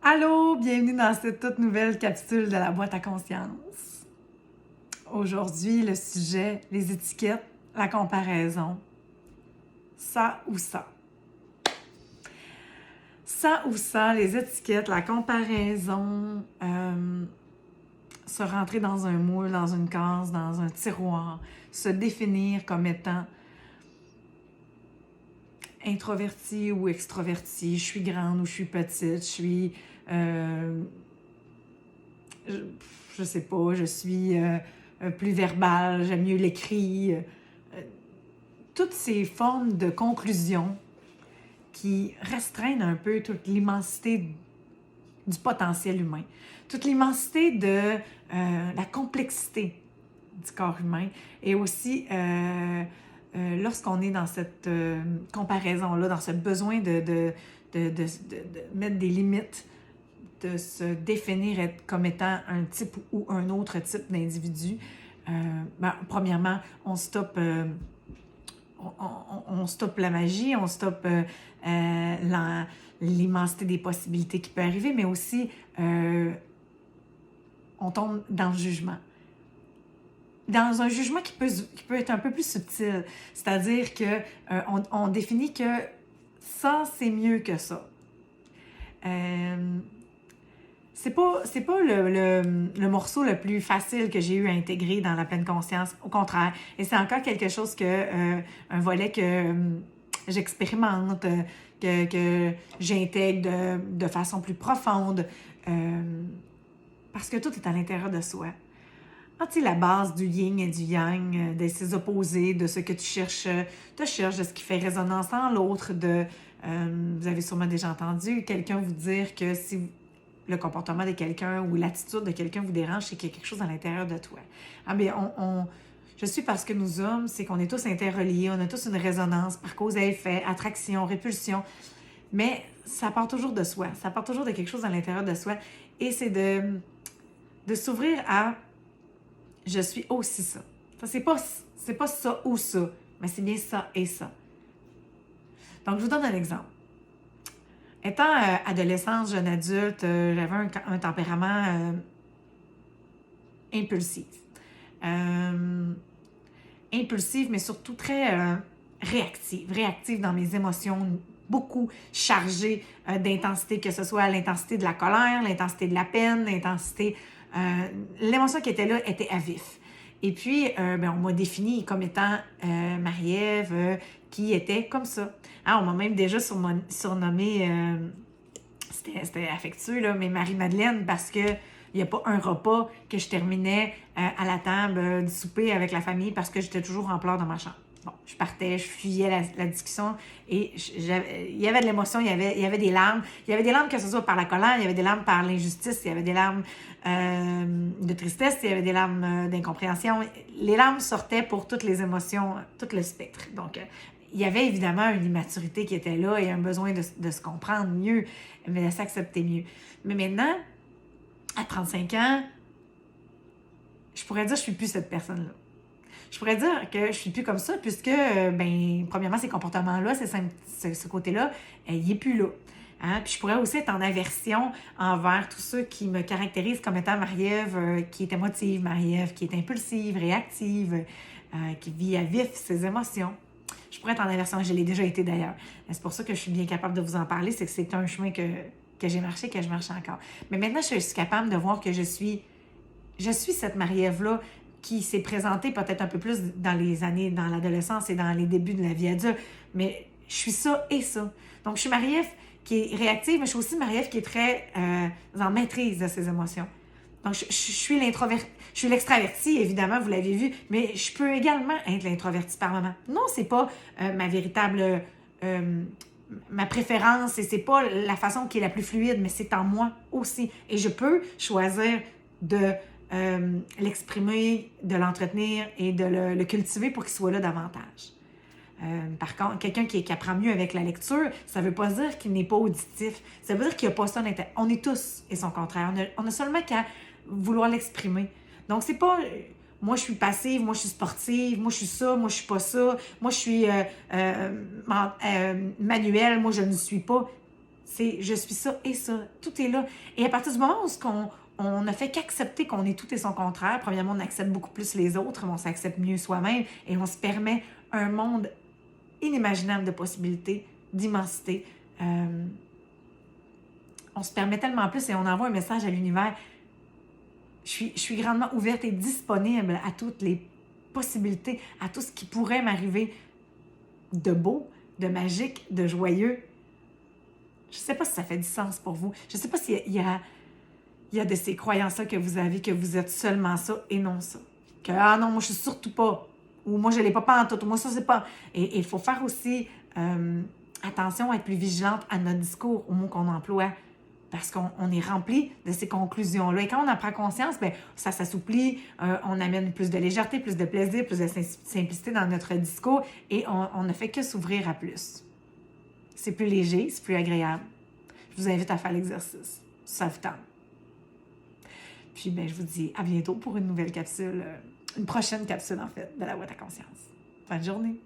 Allô, bienvenue dans cette toute nouvelle capsule de la boîte à conscience. Aujourd'hui, le sujet, les étiquettes, la comparaison. Ça ou ça. Ça ou ça, les étiquettes, la comparaison, se rentrer dans un moule, dans une case, dans un tiroir, se définir comme étant introverti ou extroverti, je suis grande ou je suis petite, je suis... je sais pas, je suis plus verbale, j'aime mieux l'écrit. Toutes ces formes de conclusion qui restreignent un peu toute l'immensité du potentiel humain, toute l'immensité de la complexité du corps humain et aussi lorsqu'on est dans cette comparaison-là, dans ce besoin de mettre des limites, de se définir comme étant un type ou un autre type d'individu, premièrement, on stoppe la magie, on stoppe l'immensité des possibilités qui peut arriver, mais aussi on tombe dans le jugement. Dans un jugement qui peut être un peu plus subtil, c'est-à-dire qu'on définit que ça, c'est mieux que ça. C'est pas le morceau le plus facile que j'ai eu à intégrer dans la pleine conscience, au contraire. Et c'est encore quelque chose un volet que j'expérimente, que j'intègre de façon plus profonde, parce que tout est à l'intérieur de soi. Ah, tu sais, la base du yin et du yang, de ces opposés, de ce que tu cherches, de ce qui fait résonance en l'autre, vous avez sûrement déjà entendu quelqu'un vous dire que si le comportement de quelqu'un ou l'attitude de quelqu'un vous dérange, c'est qu'il y a quelque chose à l'intérieur de toi. Ah bien, je suis parce que nous hommes, c'est qu'on est tous interreliés, on a tous une résonance par cause à effet, attraction, répulsion, mais ça part toujours de soi, ça part toujours de quelque chose à l'intérieur de soi, et c'est de s'ouvrir à « je suis aussi ça ». Ça, c'est pas ça ou ça, mais c'est bien ça et ça. Donc, je vous donne un exemple. Étant adolescente, jeune adulte, j'avais un tempérament impulsif. Impulsive, mais surtout très réactive. Réactive dans mes émotions, beaucoup chargée d'intensité, que ce soit l'intensité de la colère, l'intensité de la peine, l'intensité... l'émotion qui était là était à vif. Et puis, on m'a définie comme étant Marie-Ève qui était comme ça. Ah, on m'a même déjà surnommée, c'était affectueux, là, mais Marie-Madeleine, parce que il n'y a pas un repas que je terminais à la table du souper avec la famille parce que j'étais toujours en pleurs dans ma chambre. Bon, je partais, je fuyais la discussion et il y avait de l'émotion, il y avait des larmes. Il y avait des larmes que ce soit par la colère, il y avait des larmes par l'injustice, il y avait des larmes de tristesse, il y avait des larmes d'incompréhension. Les larmes sortaient pour toutes les émotions, tout le spectre. Donc, il y avait évidemment une immaturité qui était là et un besoin de se comprendre mieux, mais de s'accepter mieux. Mais maintenant, à 35 ans, je pourrais dire que je suis plus cette personne-là. Je pourrais dire que je suis plus comme ça puisque, premièrement, ces comportements-là, ce côté-là, il n'est plus là. Hein? Puis je pourrais aussi être en aversion envers tous ceux qui me caractérisent comme étant Marie-Ève qui est émotive, Marie-Ève qui est impulsive, réactive, qui vit à vif ses émotions. Je pourrais être en aversion, je l'ai déjà été d'ailleurs. C'est pour ça que je suis bien capable de vous en parler, c'est que c'est un chemin que j'ai marché, que je marche encore. Mais maintenant, je suis capable de voir que je suis cette Marie-Ève-là qui s'est présentée peut-être un peu plus dans l'adolescence et dans les débuts de la vie adulte. Mais je suis ça et ça. Donc, je suis Marie-Ève qui est réactive, mais je suis aussi Marie-Ève qui est très en maîtrise de ses émotions. Donc, je suis l'introvertie. Je suis l'extravertie, évidemment, vous l'avez vu, mais je peux également être l'introvertie par moment. Non, c'est pas ma véritable... ma préférence et c'est pas la façon qui est la plus fluide, mais c'est en moi aussi. Et je peux choisir de l'exprimer, de l'entretenir et de le cultiver pour qu'il soit là davantage. Par contre, quelqu'un qui apprend mieux avec la lecture, ça ne veut pas dire qu'il n'est pas auditif. Ça veut dire qu'il n'y a pas ça d'intérêt. On est tous et son contraire. On a seulement qu'à vouloir l'exprimer. Donc, c'est pas... Moi, je suis passive, moi, je suis sportive, moi, je suis ça, moi, je suis pas ça, moi, je suis manuelle, moi, je ne suis pas. C'est je suis ça et ça. Tout est là. Et à partir du moment où on ne fait qu'accepter qu'on est tout et son contraire, premièrement, on accepte beaucoup plus les autres, mais on s'accepte mieux soi-même et on se permet un monde inimaginable de possibilités, d'immensité. On se permet tellement plus et on envoie un message à l'univers. Je suis grandement ouverte et disponible à toutes les possibilités, à tout ce qui pourrait m'arriver de beau, de magique, de joyeux. Je ne sais pas si ça fait du sens pour vous. Je ne sais pas s'il y a de ces croyances-là que vous avez, que vous êtes seulement ça et non ça. Que, ah non, moi, je suis surtout pas. Ou moi, je ne l'ai pas pantoute. Ou moi, ça, c'est pas. Et il faut faire aussi attention à être plus vigilante à notre discours, aux mots qu'on emploie. Parce qu'on est rempli de ces conclusions-là. Et quand on en prend conscience, bien, ça s'assouplit, on amène plus de légèreté, plus de plaisir, plus de simplicité dans notre discours et on ne fait que s'ouvrir à plus. C'est plus léger, c'est plus agréable. Je vous invite à faire l'exercice. Ça vous tente. Puis, bien, je vous dis à bientôt pour une nouvelle capsule, une prochaine capsule, en fait, de la boîte à conscience. Bonne journée!